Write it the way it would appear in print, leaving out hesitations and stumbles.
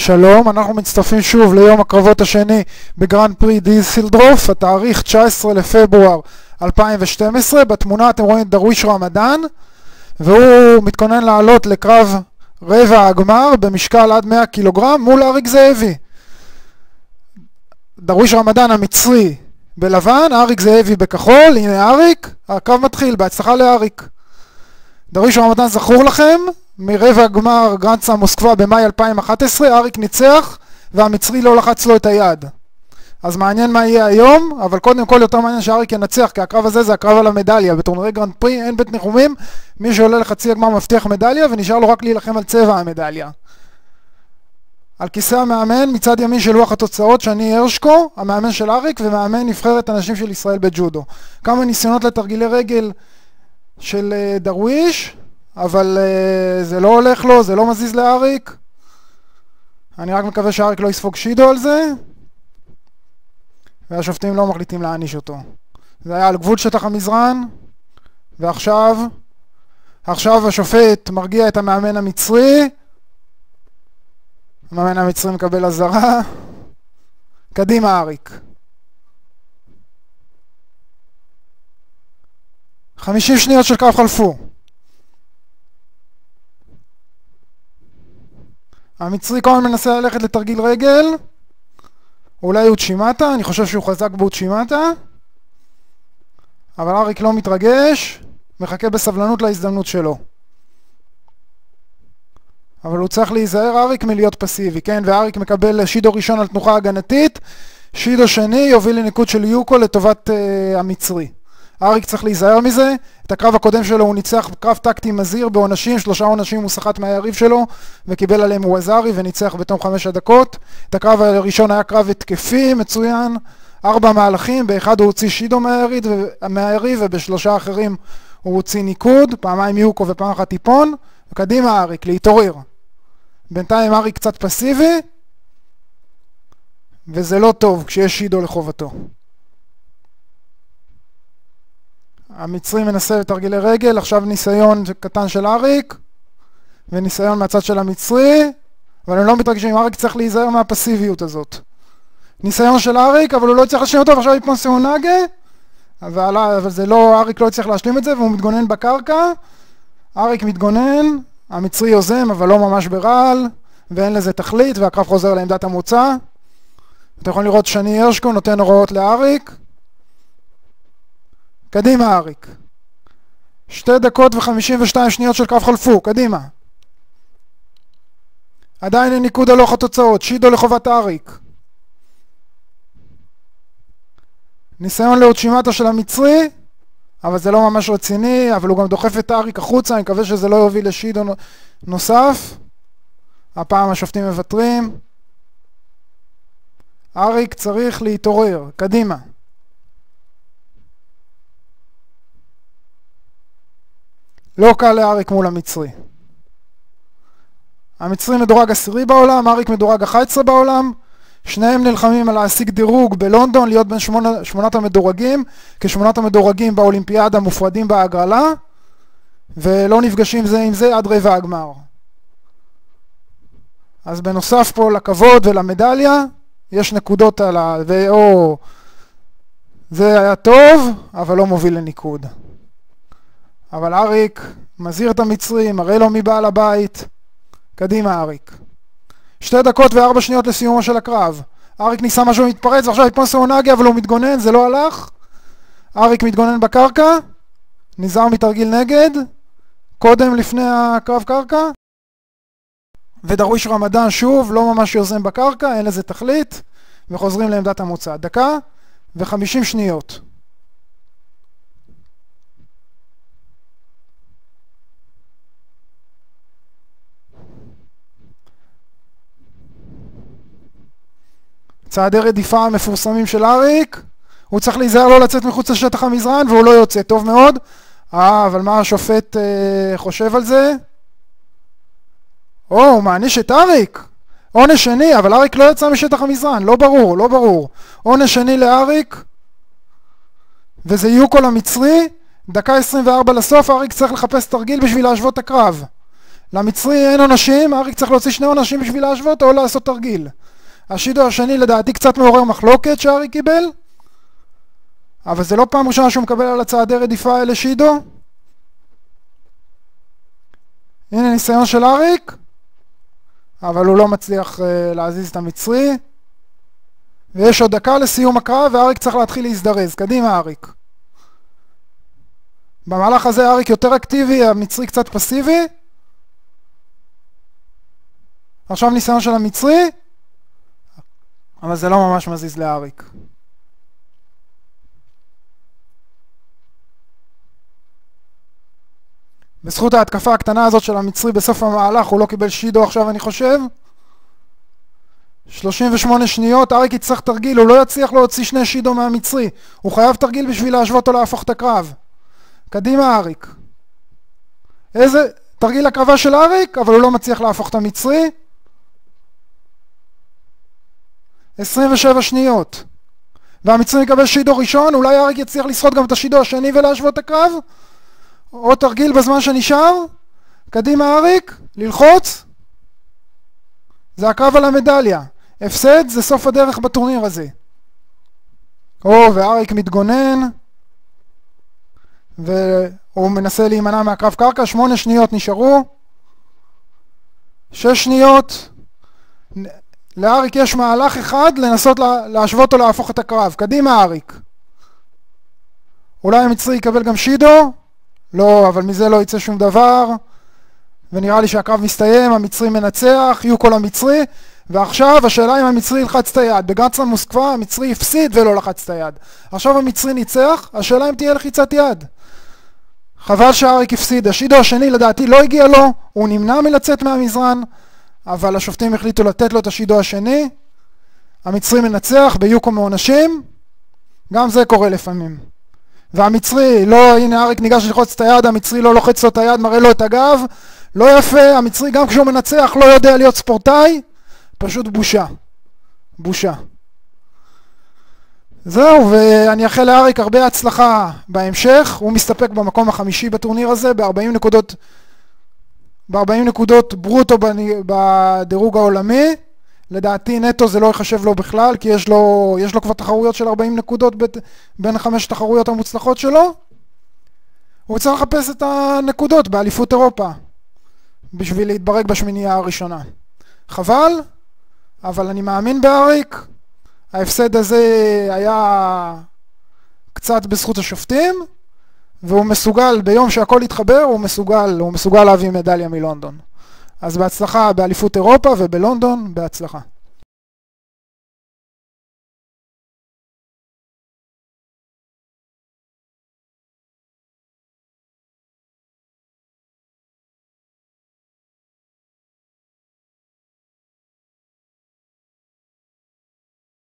שלום, אנחנו מצטרפים שוב ליום הקרבות השני בגרנד פרי דיסלדורף, התאריך 19 לפברואר 2012. בתמונה אתם רואים את דרוויש רמדאן, והוא מתכונן לעלות לקרב רבע הגמר במשקל עד 100 קילוגרם מול אריק זאבי. דרוויש רמדאן המצרי בלבן, אריק זאבי בכחול. הנה אריק, הקרב מתחיל, בהצלחה לאריק. דרוויש רמדאן זכור לכם מרבע גמר גרנד סלאם מוסקבה במאי 2011, אריק ניצח והמצרי לא לחץ לו את היד. אז מעניין מה יהיה היום, אבל קודם כל יותר מעניין שאריק ינצח, כי הקרב הזה זה הקרב על המדליה. בטורנירי גרנד פרי אין בית ניחומים, מי שעולה לחצי הגמר מבטיח מדליה ונשאר לו רק להילחם על צבע המדליה. על כיסא המאמן מצד ימין של לוח התוצאות שני הרשקו, המאמן של אריק ומאמן נבחרת הנשים של ישראל בג'ודו. כמה ניסיונות לתרגילי רגל של דרוויש, אבל זה לא הולך לו, זה לא מזיז לאריק. אני רק מקווה שאריק לא יספוג שידו על זה, והשופטים לא מחליטים להעניש אותו. זה היה על גבול שטח המזרן, ועכשיו השופט מרגיע את המאמן המצרי. המאמן המצרי מקבל אזהרה. קדימה אריק. 50 שניות של קרב חלפו. המצרי כל הזמן מנסה ללכת לתרגיל רגל. אולי אוצ'ימטה, אני חושב שהוא חזק באוצ'ימטה. אבל אריק לא מתרגש, מחכה בסבלנות להזדמנות שלו. אבל הוא צריך להיזהר אריק מלהיות פסיבי, כן? ואריק מקבל שידו ראשון על תנוחה הגנתית, שידו שני יוביל לניקוד של יוקו לטובת המצרי. אריק צריך להיזהר מזה. את הקרב הקודם שלו הוא ניצח קרב טקטי מזהיר בעונשים, 3 עונשים הוא סחט מהיריב שלו וקיבל עליהם ווזרי וניצח בתום 5 דקות. את הקרב הראשון היה קרב התקפי מצוין, 4 מהלכים, באחד הוא הוציא שידו מהיריב ובשלושה אחרים הוא הוציא ניקוד, פעמיים יוקו ופעם אחת טיפון. וקדימה אריק, להתעורר. בינתיים אריק קצת פסיבי וזה לא טוב כשיש שידו לחובתו. המצרי מנסה לתרגילי רגל, עכשיו ניסיון קטן של אריק וניסיון מהצד של המצרי, אבל הם לא מתרגשים. אריק צריך להיזהר מהפסיביות הזאת. ניסיון של אריק, אבל הוא לא צריך להשלים אותו, ועכשיו יפון סאונגה, אבל זה לא, אריק לא צריך להשלים את זה והוא מתגונן בקרקע. אריק מתגונן, המצרי יוזם אבל לא ממש ברעל ואין לזה תכלית, והקרב חוזר לעמדת המוצא. אתם יכולים לראות שני הרשקו נותן הוראות לאריק. קדימה אריק. 2 דקות ו52 שניות של קרב חלפו, קדימה. עדיין אין ניקוד על לוח התוצאות, שידו לחובת אריק. ניסיון לאוצ'ימטה של המצרי, אבל זה לא ממש רציני, אבל הוא גם דוחף את אריק החוצה, אני מקווה שזה לא יוביל לשידו נוסף. הפעם השופטים מוותרים. אריק צריך להתעורר, קדימה. לא קל לאריק מול המצרי. המצרי מדורג 10 בעולם, אריק מדורג 11 בעולם. שניהם נלחמים על להשיג דירוג בלונדון, להיות בין 8 המדורגים, כ8 המדורגים באולימפיאדה מופרדים בהגרלה, ולא נפגשים זה עם זה עד רבע הגמר. אז בנוסף פה לכבוד ולמדליה, יש נקודות על זה היה טוב, אבל לא מוביל לניקוד. אבל אריק מזהיר את המצרי, מראה לו מי בעל הבית. קדימה אריק. 2 דקות ו4 שניות לסיומו של הקרב. אריק ניסה משהו מתפרץ ועכשיו יפון סאונגה, אבל הוא מתגונן, זה לא הלך. אריק מתגונן בקרקע, נזהר מתרגיל נגד, קודם לפני הקרב קרקע. ודרוויש רמדאן שוב לא ממש יוזם בקרקע, אין לזה תכלית, וחוזרים לעמדת המוצא. 1 דקה ו50 שניות. צעדי רדיפה המפורסמים של אריק. הוא צריך להיזהר לא לצאת מחוץ לשטח המזרן והוא לא יוצא, טוב מאוד. אבל מה השופט חושב על זה? הוא מעניש את אריק. עונש שני, אבל אריק לא יצא משטח המזרן, לא ברור, לא ברור. עונש שני לאריק, וזה יוקו למצרי. 1 דקה 24 לסוף, אריק צריך לחפש תרגיל בשביל להשוות את הקרב. למצרי אין עונשים, אריק צריך להוציא 2 עונשים בשביל להשוות או לעשות תרגיל. השידו השני לדעתי קצת מעורר מחלוקת שאריק קיבל, אבל זה לא פעם ראשונה שהוא מקבל על הצעדי רדיפה אלה שידו. הנה ניסיון של אריק, אבל הוא לא מצליח להזיז את המצרי, ויש עוד דקה לסיום הקרב ואריק צריך להתחיל להזדרז. קדימה אריק. במהלך הזה אריק יותר אקטיבי, המצרי קצת פסיבי. עכשיו ניסיון של המצרי, אבל זה לא ממש מזיז לאריק. בזכות ההתקפה הקטנה הזאת של המצרי בסוף המהלך הוא לא קיבל שידו עכשיו אני חושב. 38 שניות, אריק יצטרך תרגיל, הוא לא יצליח להוציא 2 שידו מהמצרי. הוא חייב תרגיל בשביל להשוות או להפוך את הקרב. קדימה אריק. איזה תרגיל הקרבה של אריק, אבל הוא לא מצליח להפוך את המצרי. 27 שניות. והמצרי יקבל שידו ראשון, אולי אריק יצליח לסחוט גם את השידו השני ולהשוות את הקרב. עוד תרגיל בזמן שנשאר. קדימה אריק, ללחוץ. זה הקרב על המדליה. הפסד זה סוף הדרך בטורניר הזה. ואריק מתגונן. והוא מנסה להימנע מהקרב קרקע. 8 שניות נשארו. 6 שניות. לאריק יש מהלך אחד לנסות להשוות או להפוך את הקרב. קדימה אריק. אולי המצרי יקבל גם שידו. לא, אבל מזה לא יצא שום דבר. ונראה לי שהקרב מסתיים, המצרי מנצח, יהיו כל המצרי. ועכשיו השאלה אם המצרי ילחץ את היד. בגרנד סלאם מוסקבה המצרי הפסיד ולא לחץ את היד. עכשיו המצרי ניצח, השאלה אם תהיה לחיצת יד. חבל שאריק הפסיד. השידו השני לדעתי לא הגיע לו, הוא נמנע מלצאת מהמזרן, אבל השופטים החליטו לתת לו את השידו השני. המצרי מנצח ביוקו מעונשים, גם זה קורה לפעמים. והמצרי, לא, הנה אריק ניגש ללחוץ את היד, המצרי לא לוחץ לו את היד, מראה לו את הגב, לא יפה, המצרי גם כשהוא מנצח לא יודע להיות ספורטאי, פשוט בושה. בושה. זהו, ואני אאחל לאריק הרבה הצלחה בהמשך, הוא מסתפק במקום החמישי בטורניר הזה, ב-40 נקודות ברוטו בדירוג העולמי. לדעתי נטו זה לא יחשב לו בכלל, כי יש לו כבר תחרויות של 40 נקודות בין 5 תחרויות המוצלחות שלו. הוא צריך לחפש את הנקודות באליפות אירופה, בשביל להתברג בשמינייה הראשונה. חבל, אבל אני מאמין באריק. ההפסד הזה היה קצת בזכות השופטים, והוא מסוגל, ביום שהכל יתחבר, הוא מסוגל להביא מדליה מלונדון. אז בהצלחה באליפות אירופה ובלונדון, בהצלחה.